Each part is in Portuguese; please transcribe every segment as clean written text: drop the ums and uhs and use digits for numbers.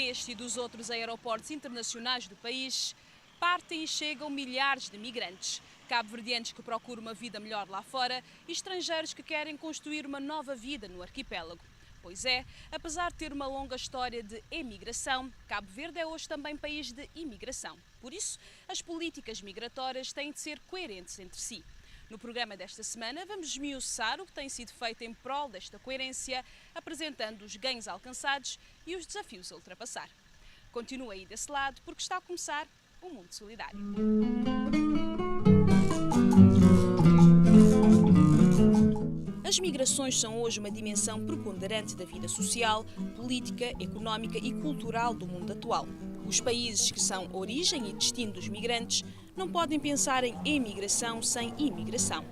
Deste e dos outros aeroportos internacionais do país, partem e chegam milhares de migrantes, cabo-verdianos que procuram uma vida melhor lá fora e estrangeiros que querem construir uma nova vida no arquipélago. Pois é, apesar de ter uma longa história de emigração, Cabo Verde é hoje também país de imigração. Por isso, as políticas migratórias têm de ser coerentes entre si. No programa desta semana, vamos esmiuçar o que tem sido feito em prol desta coerência, apresentando os ganhos alcançados e os desafios a ultrapassar. Continua aí desse lado, porque está a começar o Mundo Solidário. As migrações são hoje uma dimensão preponderante da vida social, política, económica e cultural do mundo atual. Os países que são origem e destino dos migrantes não podem pensar em emigração sem imigração.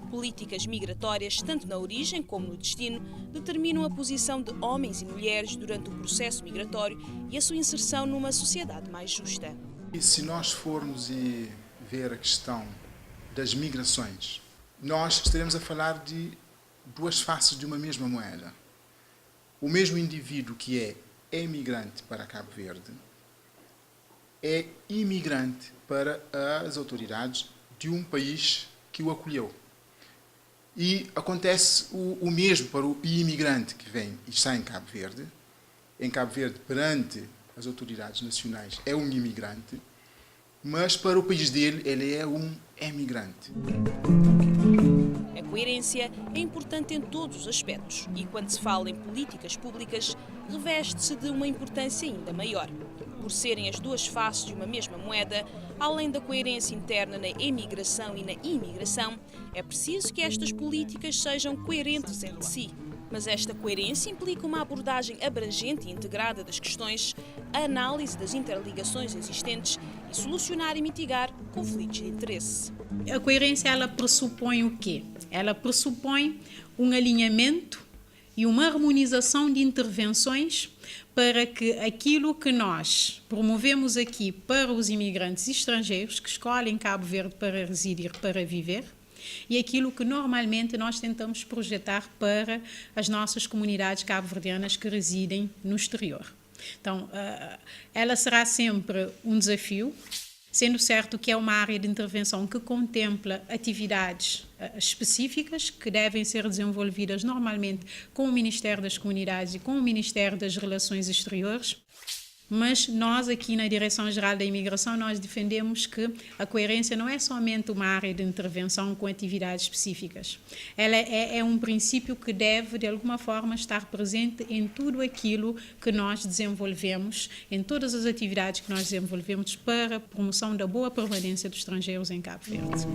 Políticas migratórias, tanto na origem como no destino, determinam a posição de homens e mulheres durante o processo migratório e a sua inserção numa sociedade mais justa. E se nós formos e ver a questão das migrações, nós estaremos a falar de duas faces de uma mesma moeda. O mesmo indivíduo que é emigrante para Cabo Verde é imigrante para as autoridades de um país que o acolheu. E acontece o mesmo para o imigrante que vem e está em Cabo Verde. Em Cabo Verde, perante as autoridades nacionais, é um imigrante, mas para o país dele, ele é um emigrante. A coerência é importante em todos os aspectos e, quando se fala em políticas públicas, reveste-se de uma importância ainda maior. Por serem as duas faces de uma mesma moeda, além da coerência interna na emigração e na imigração, é preciso que estas políticas sejam coerentes entre si. Mas esta coerência implica uma abordagem abrangente e integrada das questões, a análise das interligações existentes e solucionar e mitigar conflitos de interesse. A coerência, ela pressupõe o quê? Ela pressupõe um alinhamento e uma harmonização de intervenções para que aquilo que nós promovemos aqui para os imigrantes estrangeiros que escolhem Cabo Verde para residir, para viver, e aquilo que normalmente nós tentamos projetar para as nossas comunidades cabo-verdianas que residem no exterior. Então, ela será sempre um desafio, sendo certo que é uma área de intervenção que contempla atividades específicas que devem ser desenvolvidas normalmente com o Ministério das Comunidades e com o Ministério das Relações Exteriores. Mas nós aqui na Direção-Geral da Imigração, nós defendemos que a coerência não é somente uma área de intervenção com atividades específicas. Ela é um princípio que deve, de alguma forma, estar presente em tudo aquilo que nós desenvolvemos, em todas as atividades que nós desenvolvemos para a promoção da boa permanência dos estrangeiros em Cabo Verde.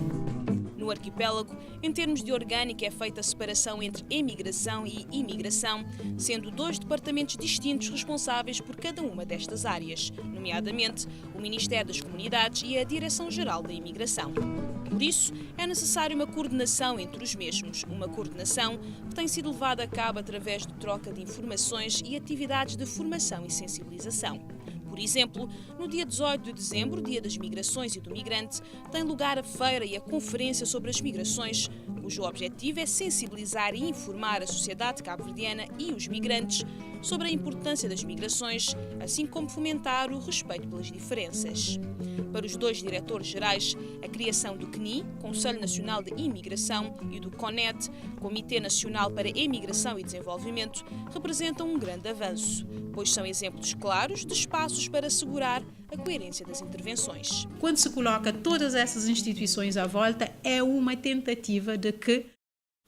No arquipélago, em termos de orgânica, é feita a separação entre emigração e imigração, sendo dois departamentos distintos responsáveis por cada uma destas áreas, nomeadamente o Ministério das Comunidades e a Direção-Geral da Imigração. Por isso, é necessária uma coordenação entre os mesmos, uma coordenação que tem sido levada a cabo através de troca de informações e atividades de formação e sensibilização. Por exemplo, no dia 18 de dezembro, Dia das Migrações e do Migrante, tem lugar a feira e a conferência sobre as migrações, cujo objetivo é sensibilizar e informar a sociedade cabo-verdiana e os migrantes sobre a importância das migrações, assim como fomentar o respeito pelas diferenças. Para os dois diretores-gerais, a criação do CNI, Conselho Nacional de Imigração, e do CONED, Comitê Nacional para Imigração e Desenvolvimento, representam um grande avanço, pois são exemplos claros de espaços para assegurar a coerência das intervenções. Quando se coloca todas essas instituições à volta, é uma tentativa de que,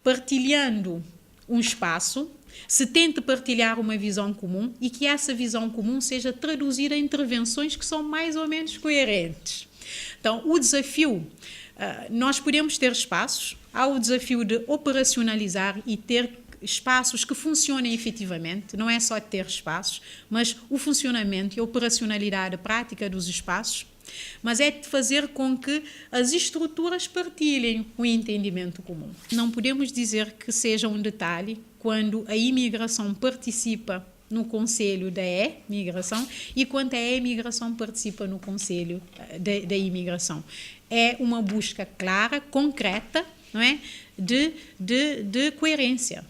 partilhando um espaço, se tente partilhar uma visão comum e que essa visão comum seja traduzida em intervenções que são mais ou menos coerentes. Então, o desafio, nós podemos ter espaços, há o desafio de operacionalizar e ter espaços que funcionem efetivamente, não é só ter espaços, mas o funcionamento e a operacionalidade prática dos espaços, mas é de fazer com que as estruturas partilhem um entendimento comum. Não podemos dizer que seja um detalhe quando a imigração participa no Conselho da E-Migração e quando a E-Migração participa no Conselho da Imigração. É uma busca clara, concreta, não é? de coerência.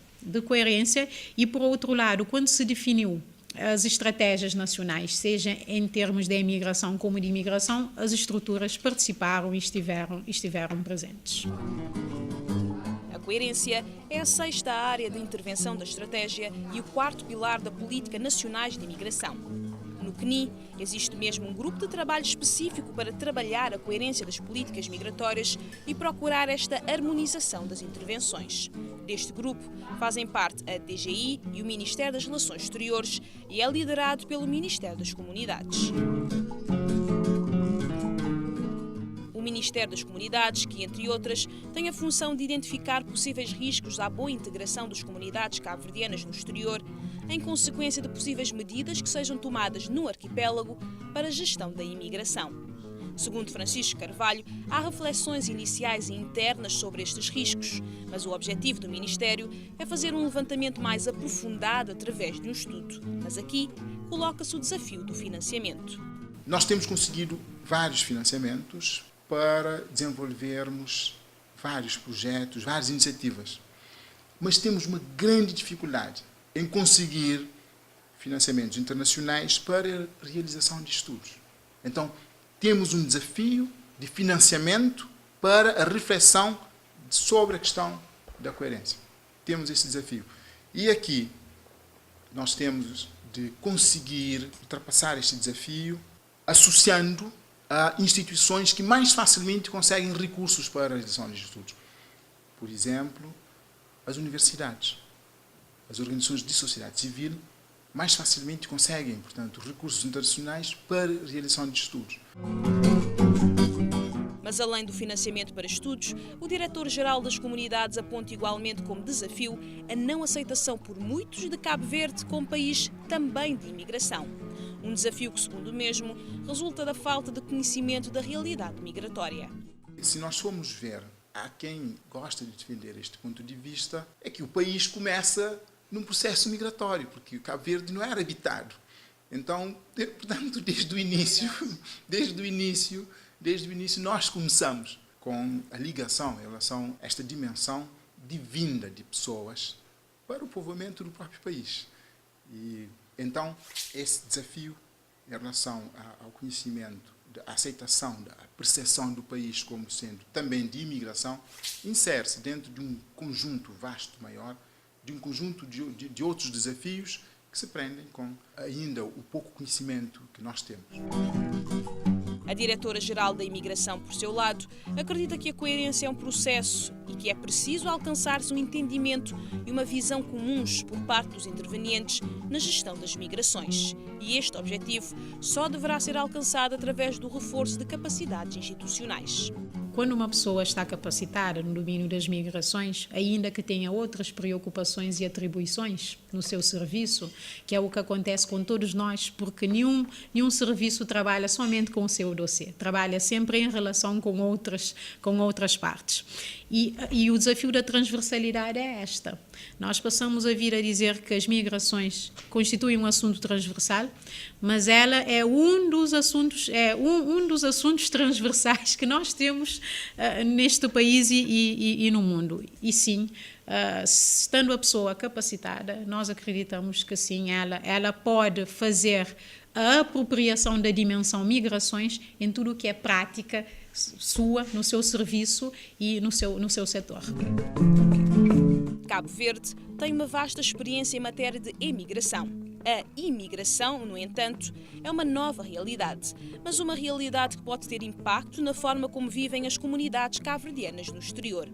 E, por outro lado, quando se definiu as estratégias nacionais, seja em termos de imigração como de imigração, as estruturas participaram e estiveram presentes. A coerência é a sexta área de intervenção da estratégia e o quarto pilar da Política Nacionais de Imigração. No CNI, existe mesmo um grupo de trabalho específico para trabalhar a coerência das políticas migratórias e procurar esta harmonização das intervenções. Deste grupo fazem parte a DGI e o Ministério das Relações Exteriores e é liderado pelo Ministério das Comunidades. O Ministério das Comunidades, que, entre outras, tem a função de identificar possíveis riscos à boa integração das comunidades cabo-verdianas no exterior, em consequência de possíveis medidas que sejam tomadas no arquipélago para a gestão da imigração. Segundo Francisco Carvalho, há reflexões iniciais e internas sobre estes riscos, mas o objetivo do Ministério é fazer um levantamento mais aprofundado através de um estudo. Mas aqui coloca-se o desafio do financiamento. Nós temos conseguido vários financiamentos para desenvolvermos vários projetos, várias iniciativas. Mas temos uma grande dificuldade em conseguir financiamentos internacionais para a realização de estudos. Então, temos um desafio de financiamento para a reflexão sobre a questão da coerência. Temos esse desafio. E aqui, nós temos de conseguir ultrapassar este desafio associando a instituições que mais facilmente conseguem recursos para a realização de estudos. Por exemplo, as universidades, as organizações de sociedade civil, mais facilmente conseguem, portanto, recursos internacionais para a realização de estudos. Mas, além do financiamento para estudos, o Diretor-Geral das Comunidades aponta igualmente como desafio a não aceitação por muitos de Cabo Verde como país também de imigração. Um desafio que, segundo o mesmo, resulta da falta de conhecimento da realidade migratória. Se nós formos ver, há quem gosta de defender este ponto de vista, é que o país começa num processo migratório, porque o Cabo Verde não era habitado. Então, portanto, desde o início nós começamos com a ligação em relação a esta dimensão de vinda de pessoas para o povoamento do próprio país. E então, esse desafio em relação ao conhecimento, a aceitação, da percepção do país como sendo também de imigração, insere-se dentro de um conjunto vasto maior, de um conjunto de outros desafios que se prendem com ainda o pouco conhecimento que nós temos. A Diretora-Geral da Imigração, por seu lado, acredita que a coerência é um processo e que é preciso alcançar-se um entendimento e uma visão comuns por parte dos intervenientes na gestão das migrações. E este objetivo só deverá ser alcançado através do reforço de capacidades institucionais. Quando uma pessoa está capacitada no domínio das migrações, ainda que tenha outras preocupações e atribuições no seu serviço, que é o que acontece com todos nós, porque nenhum serviço trabalha somente com o seu dossiê, trabalha sempre em relação com outras partes. E o desafio da transversalidade é esta. Nós passamos a vir a dizer que as migrações constituem um assunto transversal, mas ela é um dos assuntos transversais que nós temos neste país e no mundo. E sim, estando a pessoa capacitada, nós acreditamos que sim, ela pode fazer a apropriação da dimensão migrações em tudo o que é prática sua, no seu serviço e no seu setor. Cabo Verde tem uma vasta experiência em matéria de emigração. A imigração, no entanto, é uma nova realidade, mas uma realidade que pode ter impacto na forma como vivem as comunidades cabo-verdianas no exterior.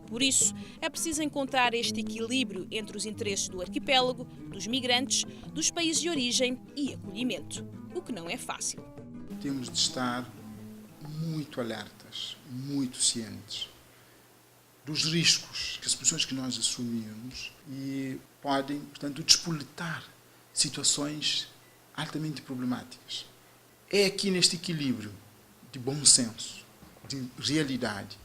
Por isso, é preciso encontrar este equilíbrio entre os interesses do arquipélago, dos migrantes, dos países de origem e acolhimento, o que não é fácil. Temos de estar muito alertas, muito cientes dos riscos, das posições que nós assumimos e podem, portanto, despoletar situações altamente problemáticas. É aqui neste equilíbrio de bom senso, de realidade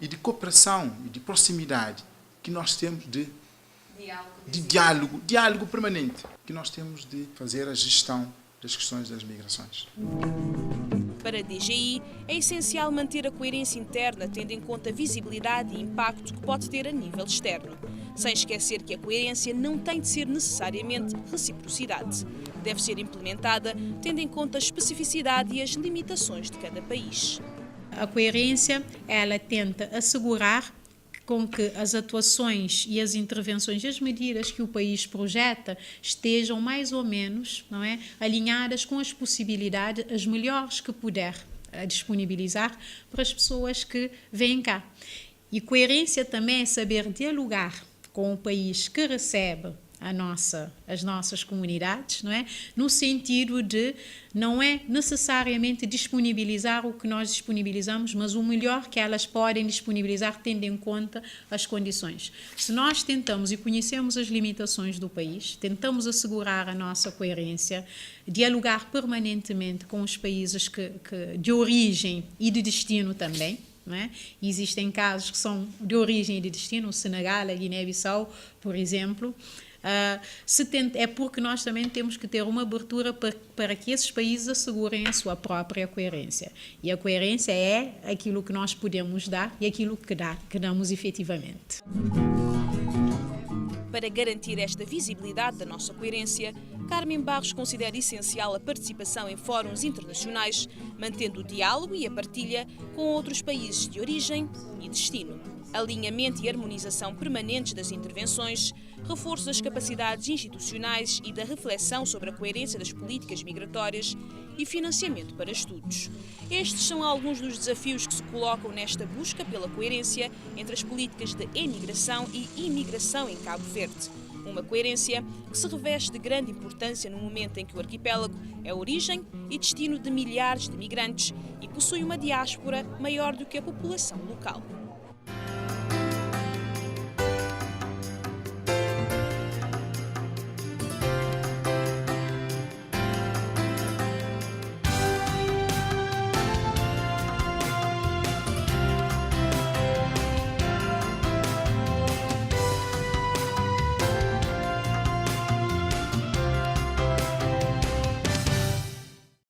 e de cooperação e de proximidade que nós temos de diálogo permanente, que nós temos de fazer a gestão das questões das migrações. Para a DGI, é essencial manter a coerência interna, tendo em conta a visibilidade e impacto que pode ter a nível externo. sem esquecer que a coerência não tem de ser necessariamente reciprocidade. Deve ser implementada tendo em conta a especificidade e as limitações de cada país. A coerência, ela tenta assegurar com que as atuações e as intervenções e as medidas que o país projeta estejam mais ou menos, não é, alinhadas com as possibilidades, as melhores que puder disponibilizar para as pessoas que vêm cá. E coerência também é saber dialogar com o país que recebe as nossas comunidades, não é? No sentido de não é necessariamente disponibilizar o que nós disponibilizamos, mas o melhor que elas podem disponibilizar tendo em conta as condições. Se nós tentamos e conhecemos as limitações do país, tentamos assegurar a nossa coerência, dialogar permanentemente com os países de origem e de destino também, não é? Existem casos que são de origem e de destino, o Senegal, a Guiné-Bissau, por exemplo. É porque nós também temos que ter uma abertura para que esses países assegurem a sua própria coerência. E a coerência é aquilo que nós podemos dar e aquilo que damos efetivamente. Para garantir esta visibilidade da nossa coerência, Carmen Barros considera essencial a participação em fóruns internacionais, mantendo o diálogo e a partilha com outros países de origem e destino. Alinhamento e harmonização permanentes das intervenções, reforço das capacidades institucionais e da reflexão sobre a coerência das políticas migratórias e financiamento para estudos. Estes são alguns dos desafios que se colocam nesta busca pela coerência entre as políticas de emigração e imigração em Cabo Verde. Uma coerência que se reveste de grande importância no momento em que o arquipélago é origem e destino de milhares de migrantes e possui uma diáspora maior do que a população local.